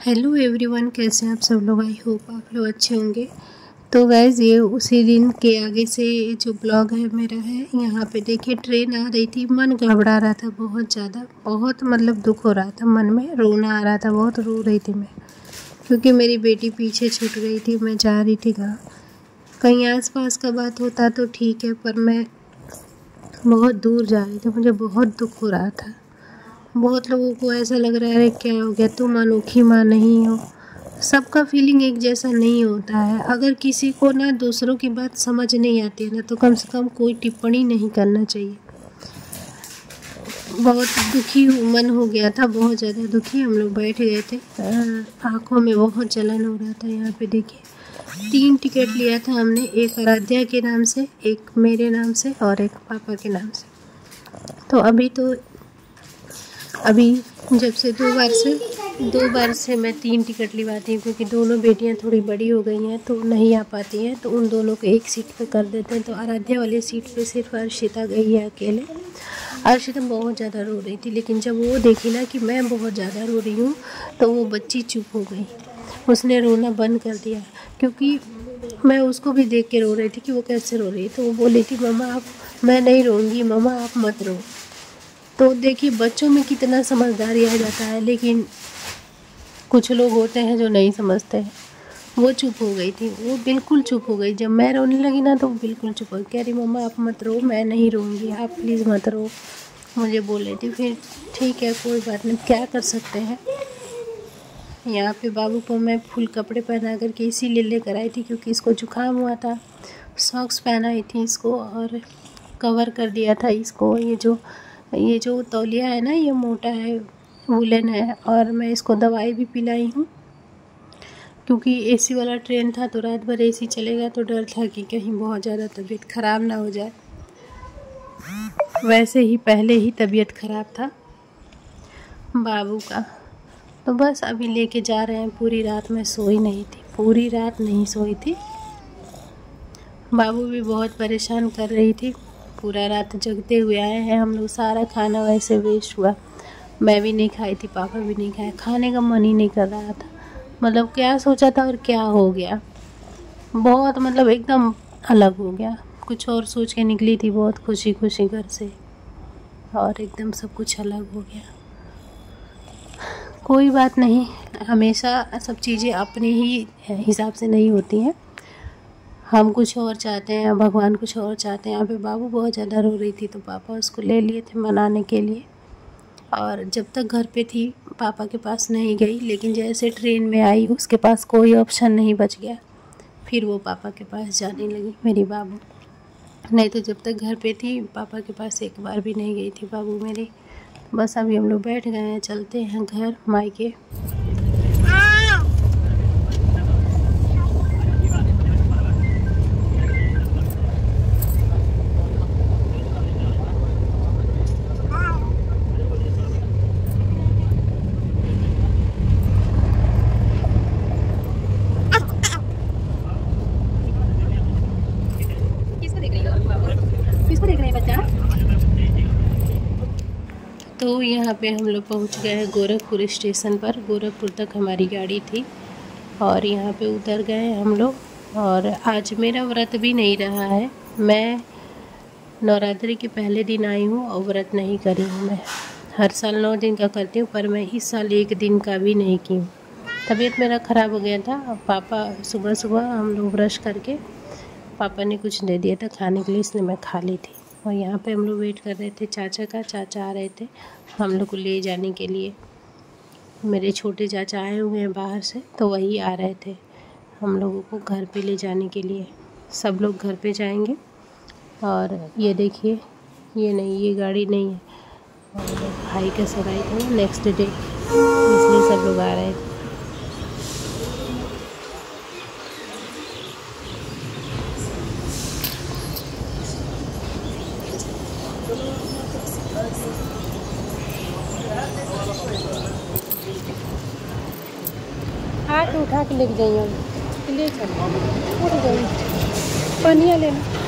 Hello everyone, कैसे हैं आप सब लोग। आई होप आप लोग अच्छे होंगे। तो गैज़ ये उसी दिन के आगे से जो ब्लॉग है मेरा है। यहाँ पे देखिए ट्रेन आ रही थी, मन घबरा रहा था बहुत ज़्यादा, बहुत मतलब दुख हो रहा था मन में, रोना आ रहा था, बहुत रो रही थी मैं, क्योंकि मेरी बेटी पीछे छूट गई थी। मैं जा रही थी गाँव, कहीं आस पास का बात होता तो ठीक है, पर मैं बहुत दूर जा रही थी, मुझे बहुत दुख हो रहा था। बहुत लोगों को ऐसा लग रहा है क्या हो गया, तुम अनोखी माँ नहीं हो। सबका फीलिंग एक जैसा नहीं होता है। अगर किसी को ना दूसरों की बात समझ नहीं आती है ना, तो कम से कम कोई टिप्पणी नहीं करना चाहिए। बहुत दुखी मन हो गया था, बहुत ज़्यादा दुखी। हम लोग बैठ गए थे, आँखों में बहुत जलन हो रहा था। यहाँ पे देखिए 3 टिकट लिया था हमने, एक आराध्या के नाम से, एक मेरे नाम से और एक पापा के नाम से। तो अभी जब से दो बार से मैं 3 टिकट लिवाती हूँ, क्योंकि दोनों बेटियाँ थोड़ी बड़ी हो गई हैं तो नहीं आ पाती हैं, तो उन दोनों को एक सीट पे कर देते हैं। तो आराध्या वाली सीट पे सिर्फ अर्शिता गई है अकेले। अर्शिता बहुत ज़्यादा रो रही थी, लेकिन जब वो देखी ना कि मैं बहुत ज़्यादा रो रही हूँ, तो वो बच्ची चुप हो गई, उसने रोना बंद कर दिया। क्योंकि मैं उसको भी देख के रो रही थी कि वो कैसे रो रही है, तो वो बोली थी मम्मा आप, मैं नहीं रोऊंगी मम्मा, आप मत रो। तो देखिए बच्चों में कितना समझदारी आ जाता है, लेकिन कुछ लोग होते हैं जो नहीं समझते हैं। वो चुप हो गई थी, वो बिल्कुल चुप हो गई। जब मैं रोने लगी ना, तो वो बिल्कुल चुप हो गई, कह रही मम्मा आप मत रो, मैं नहीं रोऊंगी, आप प्लीज़ मत रो, मुझे बोल रही थी। फिर ठीक है, कोई बात नहीं, क्या कर सकते हैं। यहाँ पे बाबू को मैं फुल कपड़े पहना करके इसीलिए लेकर आई थी, क्योंकि इसको जुकाम हुआ था। सॉक्स पहनाई थी इसको और कवर कर दिया था इसको। ये जो तौलिया है ना, ये मोटा है, वुलन है, और मैं इसको दवाई भी पिलाई हूँ, क्योंकि एसी वाला ट्रेन था तो रात भर एसी चलेगा, तो डर था कि कहीं बहुत ज़्यादा तबीयत ख़राब ना हो जाए। वैसे ही पहले ही तबीयत ख़राब था बाबू का। तो बस अभी लेके जा रहे हैं। पूरी रात मैं सोई नहीं थी, पूरी रात नहीं सोई थी। बाबू भी बहुत परेशान कर रही थी, पूरा रात जगते हुए आए हैं हम लोग। सारा खाना वैसे वेस्ट हुआ, मैं भी नहीं खाई थी, पापा भी नहीं खाए, खाने का मन ही नहीं कर रहा था। मतलब क्या सोचा था और क्या हो गया, बहुत मतलब एकदम अलग हो गया। कुछ और सोच के निकली थी बहुत खुशी खुशी घर से, और एकदम सब कुछ अलग हो गया। कोई बात नहीं, हमेशा सब चीज़ें अपने ही हिसाब से नहीं होती हैं। हम कुछ और चाहते हैं, भगवान कुछ और चाहते हैं। यहाँ पे बाबू बहुत ज़्यादा रो रही थी, तो पापा उसको ले लिए थे मनाने के लिए। और जब तक घर पे थी पापा के पास नहीं गई, लेकिन जैसे ट्रेन में आई उसके पास कोई ऑप्शन नहीं बच गया, फिर वो पापा के पास जाने लगी मेरी बाबू। नहीं तो जब तक घर पे थी पापा के पास एक बार भी नहीं गई थी बाबू मेरी। बस अभी हम लोग बैठ गए हैं, चलते हैं घर मायके। किसको देख रहे हैं बच्चा? तो यहाँ पे हम लोग पहुँच गए हैं गोरखपुर स्टेशन पर। गोरखपुर तक हमारी गाड़ी थी और यहाँ पे उतर गए हम लोग। और आज मेरा व्रत भी नहीं रहा है, मैं नवरात्रि के पहले दिन आई हूँ और व्रत नहीं करी हूँ। मैं हर साल 9 दिन का करती हूँ, पर मैं इस साल 1 दिन का भी नहीं की हूँ। तबीयत मेरा ख़राब हो गया था। पापा सुबह सुबह हम लोग ब्रश करके पापा ने कुछ दे दिया था खाने के लिए, इसलिए मैं खा ली थी। और यहाँ पे हम लोग वेट कर रहे थे चाचा का। चाचा आ रहे थे हम लोग को ले जाने के लिए। मेरे छोटे चाचा आए हुए हैं बाहर से, तो वही आ रहे थे हम लोगों को घर पे ले जाने के लिए। सब लोग घर पे जाएंगे। और ये देखिए, ये नहीं, ये गाड़ी नहीं है, और भाई का सगाई था नेक्स्ट डे, इसलिए सब लोग आ रहे थे। हाथ उठा के लेके जाइए, ले चलो, उठ जाइए, पनिया लेना।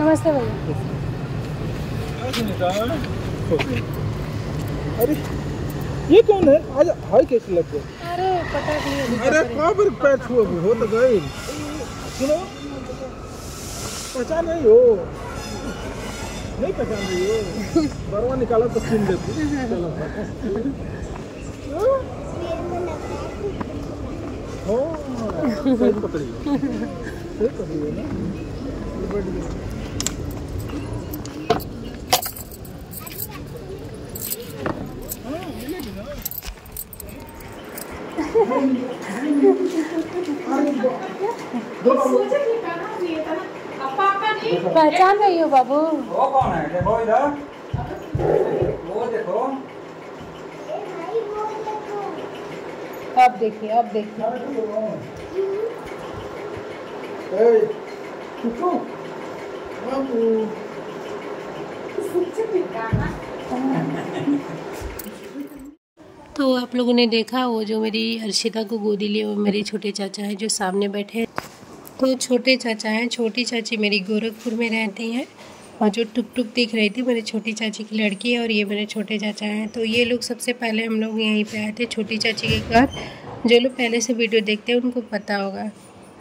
नमस्ते भैया। अरे ये कौन है? आज हाय कैसे लग गए? अरे पता नहीं। अरे कहाँ पर पैर छुए हो तो गए। सुनो, पहचान नहीं हो? नहीं पहचान रही हो? बरवा निकाला तो छीन देती। चलो सही पकड़ी है ना। पहचान रही हो बाबू? वो कौन है? देखो इधर, वो देखो। अब देखिए, अब देखिए। तो आप लोगों ने देखा वो जो मेरी अर्शिता को गोदी लिए वो मेरे छोटे चाचा हैं जो सामने बैठे हैं। तो छोटे चाचा हैं, छोटी चाची मेरी गोरखपुर में रहती हैं और जो टुक टुक दिख रही थी मेरी छोटी चाची की लड़की है और ये मेरे छोटे चाचा हैं। तो ये लोग सबसे पहले हम लोग यहीं पे आए थे छोटी चाची के घर। जो लोग पहले से वीडियो देखते हैं उनको पता होगा।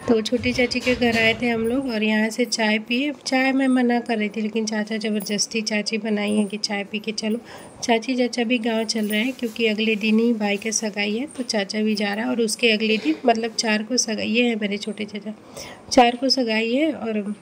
तो छोटी चाची के घर आए थे हम लोग और यहाँ से चाय पिए। चाय मैं मना कर रही थी लेकिन चाचा ज़बरदस्ती चाची बनाई है कि चाय पी के चलो। चाची चाचा भी गांव चल रहे हैं क्योंकि अगले दिन ही भाई के सगाई है, तो चाचा भी जा रहा है और उसके अगले दिन मतलब 4 को सगाई, ये है मेरे छोटे चाचा, 4 को सगाई है और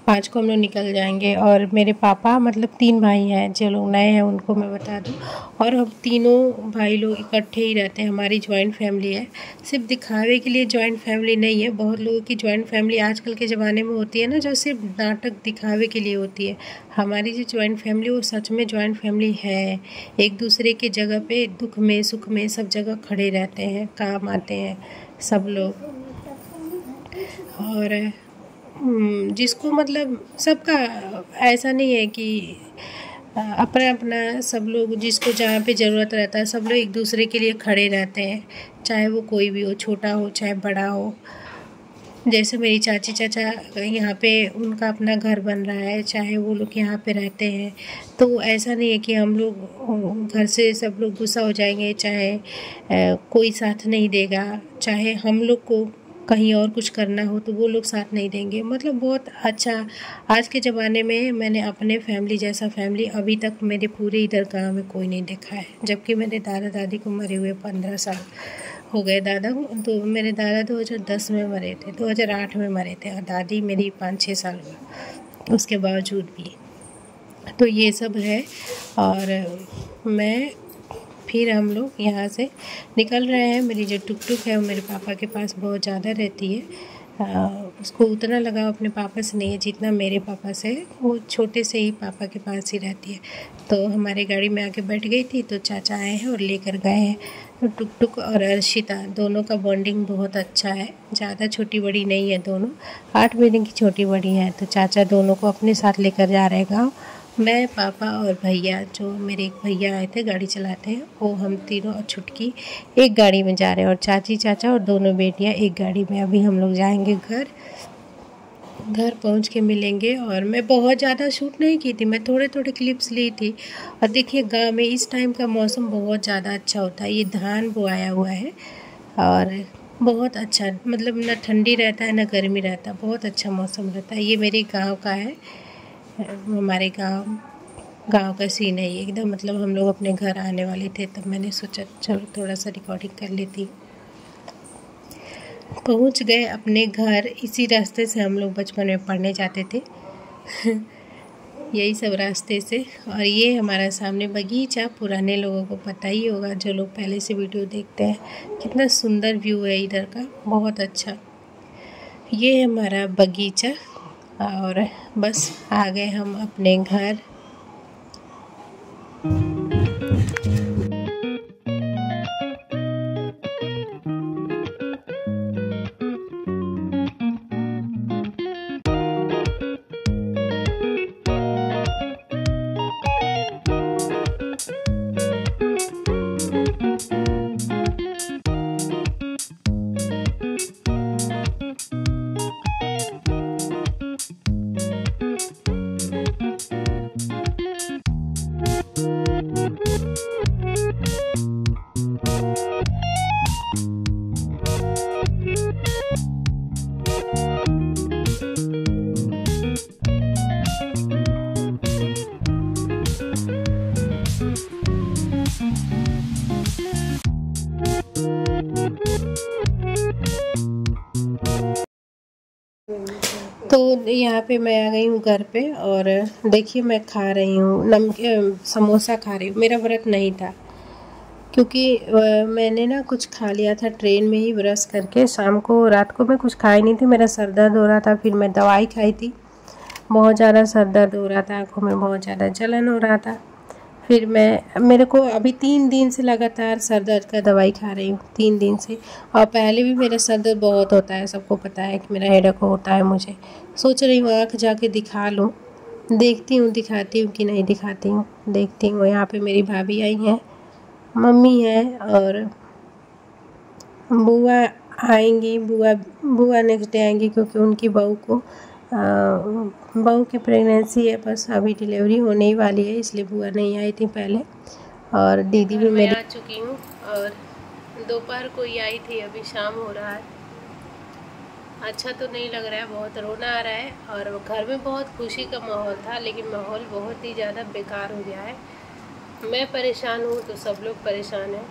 5 को हम लोग निकल जाएंगे। और मेरे पापा मतलब 3 भाई हैं जो लोग नए हैं उनको मैं बता दूं, और हम तीनों भाई लोग इकट्ठे ही रहते हैं। हमारी जॉइंट फैमिली है, सिर्फ दिखावे के लिए जॉइंट फैमिली नहीं है। बहुत लोगों की जॉइंट फैमिली आजकल के ज़माने में होती है ना, जो सिर्फ नाटक दिखावे के लिए होती है। हमारी जो जॉइंट फैमिली वो सच में जॉइंट फैमिली है। एक दूसरे के जगह पे दुख में सुख में सब जगह खड़े रहते हैं, काम आते हैं सब लोग। और जिसको मतलब सबका ऐसा नहीं है कि अपना अपना सब लोग, जिसको जहाँ पे ज़रूरत रहता है सब लोग एक दूसरे के लिए खड़े रहते हैं, चाहे वो कोई भी हो, छोटा हो चाहे बड़ा हो। जैसे मेरी चाची चाचा यहाँ पे उनका अपना घर बन रहा है, चाहे वो लोग यहाँ पे रहते हैं, तो ऐसा नहीं है कि हम लोग घर से सब लोग गुस्सा हो जाएंगे, चाहे कोई साथ नहीं देगा, चाहे हम लोग को कहीं और कुछ करना हो तो वो लोग साथ नहीं देंगे। मतलब बहुत अच्छा आज के ज़माने में मैंने अपने फैमिली जैसा फैमिली अभी तक मेरे पूरे इधर गाँव में कोई नहीं देखा है। जबकि मेरे दादा दादी को मरे हुए 15 साल हो गए दादा को। तो मेरे दादा 2010 में मरे थे, 2008 में मरे थे और दादी मेरी 5-6 साल हुआ उसके बावजूद भी। तो ये सब है। और मैं फिर हम लोग यहाँ से निकल रहे हैं। मेरी जो टुक टुक है वो मेरे पापा के पास बहुत ज़्यादा रहती है। उसको उतना लगाव अपने पापा से नहीं है जितना मेरे पापा से। वो छोटे से ही पापा के पास ही रहती है। तो हमारे गाड़ी में आके बैठ गई थी तो चाचा आए हैं और लेकर गए हैं। तो टुक टुक और अर्शिता दोनों का बॉन्डिंग बहुत अच्छा है, ज़्यादा छोटी बड़ी नहीं है, दोनों 8 महीने की छोटी बड़ी हैं। तो चाचा दोनों को अपने साथ लेकर जा रहे हैं गाँव। मैं, पापा और भैया, जो मेरे एक भैया आए थे गाड़ी चलाते हैं, वो हम तीनों और छुटकी एक गाड़ी में जा रहे हैं और चाची चाचा और दोनों बेटियां एक गाड़ी में। अभी हम लोग जाएंगे घर पहुंच के मिलेंगे। और मैं बहुत ज़्यादा शूट नहीं की थी, मैं थोड़े थोड़े क्लिप्स ली थी। और देखिए गाँव में इस टाइम का मौसम बहुत ज़्यादा अच्छा होता है। ये धान बोआया हुआ है और बहुत अच्छा, मतलब ना ठंडी रहता है ना गर्मी रहता है, बहुत अच्छा मौसम रहता है। ये मेरे गाँव का है, हमारे गांव का सीन है ये एकदम। मतलब हम लोग अपने घर आने वाले थे तब मैंने सोचा चलो थोड़ा सा रिकॉर्डिंग कर लेती। पहुंच गए अपने घर। इसी रास्ते से हम लोग बचपन में पढ़ने जाते थे यही सब रास्ते से। और ये हमारा सामने बगीचा, पुराने लोगों को पता ही होगा जो लोग पहले से वीडियो देखते हैं। कितना सुंदर व्यू है इधर का, बहुत अच्छा। ये है हमारा बगीचा और बस आ गए हम अपने घर। तो यहाँ पे मैं आ गई हूँ घर पे और देखिए मैं खा रही हूँ समोसा खा रही हूँ। मेरा व्रत नहीं था क्योंकि मैंने ना कुछ खा लिया था ट्रेन में ही ब्रश करके। शाम को रात को मैं कुछ खाई नहीं थी, मेरा सर दर्द हो रहा था, फिर मैं दवाई खाई थी, बहुत ज़्यादा सर दर्द हो रहा था, आँखों में बहुत ज़्यादा जलन हो रहा था। फिर मेरे को अभी 3 दिन से लगातार सर दर्द का दवाई खा रही हूँ, 3 दिन से। और पहले भी मेरा सर दर्द बहुत होता है, सबको पता है कि मेरा हेडेक होता है मुझे। सोच रही हूँ आँख जाके दिखा लूँ, देखती हूँ दिखाती हूँ कि नहीं दिखाती हूँ, देखती हूँ। यहाँ पे मेरी भाभी आई हैं, मम्मी है और बुआ आएंगी। बुआ नेक्स्ट डे आएंगी क्योंकि उनकी बहू की प्रेगनेंसी है, बस अभी डिलीवरी होने ही वाली है, इसलिए बुआ नहीं आई थी पहले। और दीदी भी मेरी आ चुकी हूँ और दोपहर को ही आई थी, अभी शाम हो रहा है। अच्छा तो नहीं लग रहा है, बहुत रोना आ रहा है और घर में बहुत खुशी का माहौल था, लेकिन माहौल बहुत ही ज़्यादा बेकार हो गया है। मैं परेशान हूँ तो सब लोग परेशान हैं,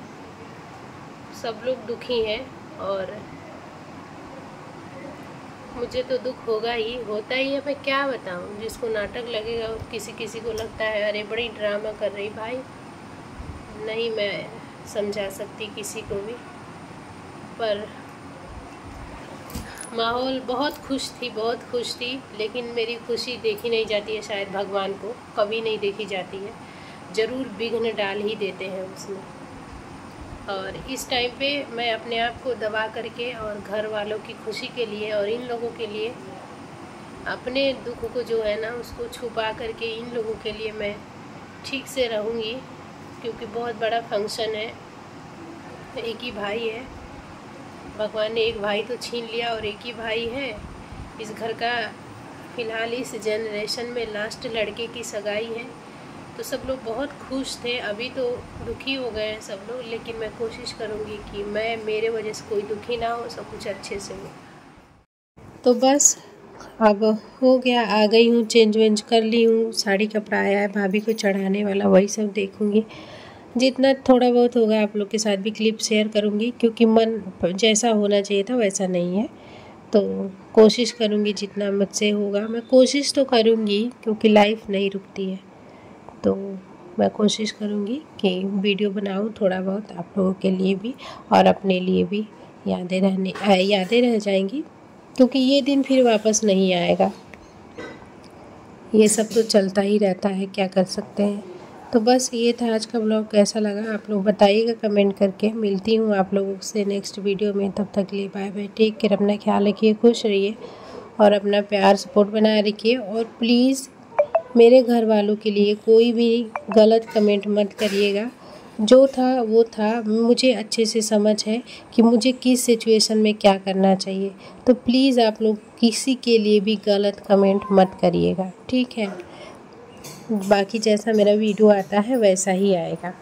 सब लोग दुखी हैं और मुझे तो दुख होता ही है। मैं क्या बताऊँ, जिसको नाटक लगेगा किसी को लगता है अरे बड़ी ड्रामा कर रही। भाई नहीं मैं समझा सकती किसी को भी, पर माहौल बहुत खुश थी, लेकिन मेरी खुशी देखी नहीं जाती है, शायद भगवान को कभी नहीं देखी जाती है, ज़रूर विघ्न डाल ही देते हैं उसमें। और इस टाइम पे मैं अपने आप को दबा करके और घर वालों की खुशी के लिए और इन लोगों के लिए अपने दुख को जो है ना उसको छुपा करके इन लोगों के लिए मैं ठीक से रहूँगी, क्योंकि बहुत बड़ा फंक्शन है। एक ही भाई है, भगवान ने एक भाई तो छीन लिया और एक ही भाई है इस घर का। फ़िलहाल इस जनरेशन में लास्ट लड़के की सगाई है, तो सब लोग बहुत खुश थे। अभी तो दुखी हो गए हैं सब लोग, लेकिन मैं कोशिश करूँगी कि मेरे वजह से कोई दुखी ना हो, सब कुछ अच्छे से हो। तो बस अब हो गया, आ गई हूँ, चेंज वेंज कर ली हूँ, साड़ी कपड़ा आया है भाभी को चढ़ाने वाला, वही सब देखूँगी। जितना थोड़ा बहुत होगा आप लोग के साथ भी क्लिप शेयर करूँगी, क्योंकि मन जैसा होना चाहिए था वैसा नहीं है। तो कोशिश करूँगी जितना मुझसे होगा, मैं कोशिश तो करूँगी क्योंकि लाइफ नहीं रुकती है। तो मैं कोशिश करूँगी कि वीडियो बनाऊँ थोड़ा बहुत आप लोगों के लिए भी और अपने लिए भी, यादें रह जाएंगी, क्योंकि ये दिन फिर वापस नहीं आएगा। ये सब तो चलता ही रहता है, क्या कर सकते हैं। तो बस ये था आज का ब्लॉग, कैसा लगा आप लोग बताइएगा कमेंट करके। मिलती हूँ आप लोगों से नेक्स्ट वीडियो में, तब तक के लिए बाय बाय, टेक केयर, अपना ख्याल रखिए, खुश रहिए और अपना प्यार सपोर्ट बनाए रखिए। और प्लीज़ मेरे घर वालों के लिए कोई भी गलत कमेंट मत करिएगा, जो था वो था, मुझे अच्छे से समझ है कि मुझे किस सिचुएशन में क्या करना चाहिए। तो प्लीज़ आप लोग किसी के लिए भी गलत कमेंट मत करिएगा, ठीक है। बाकी जैसा मेरा वीडियो आता है वैसा ही आएगा।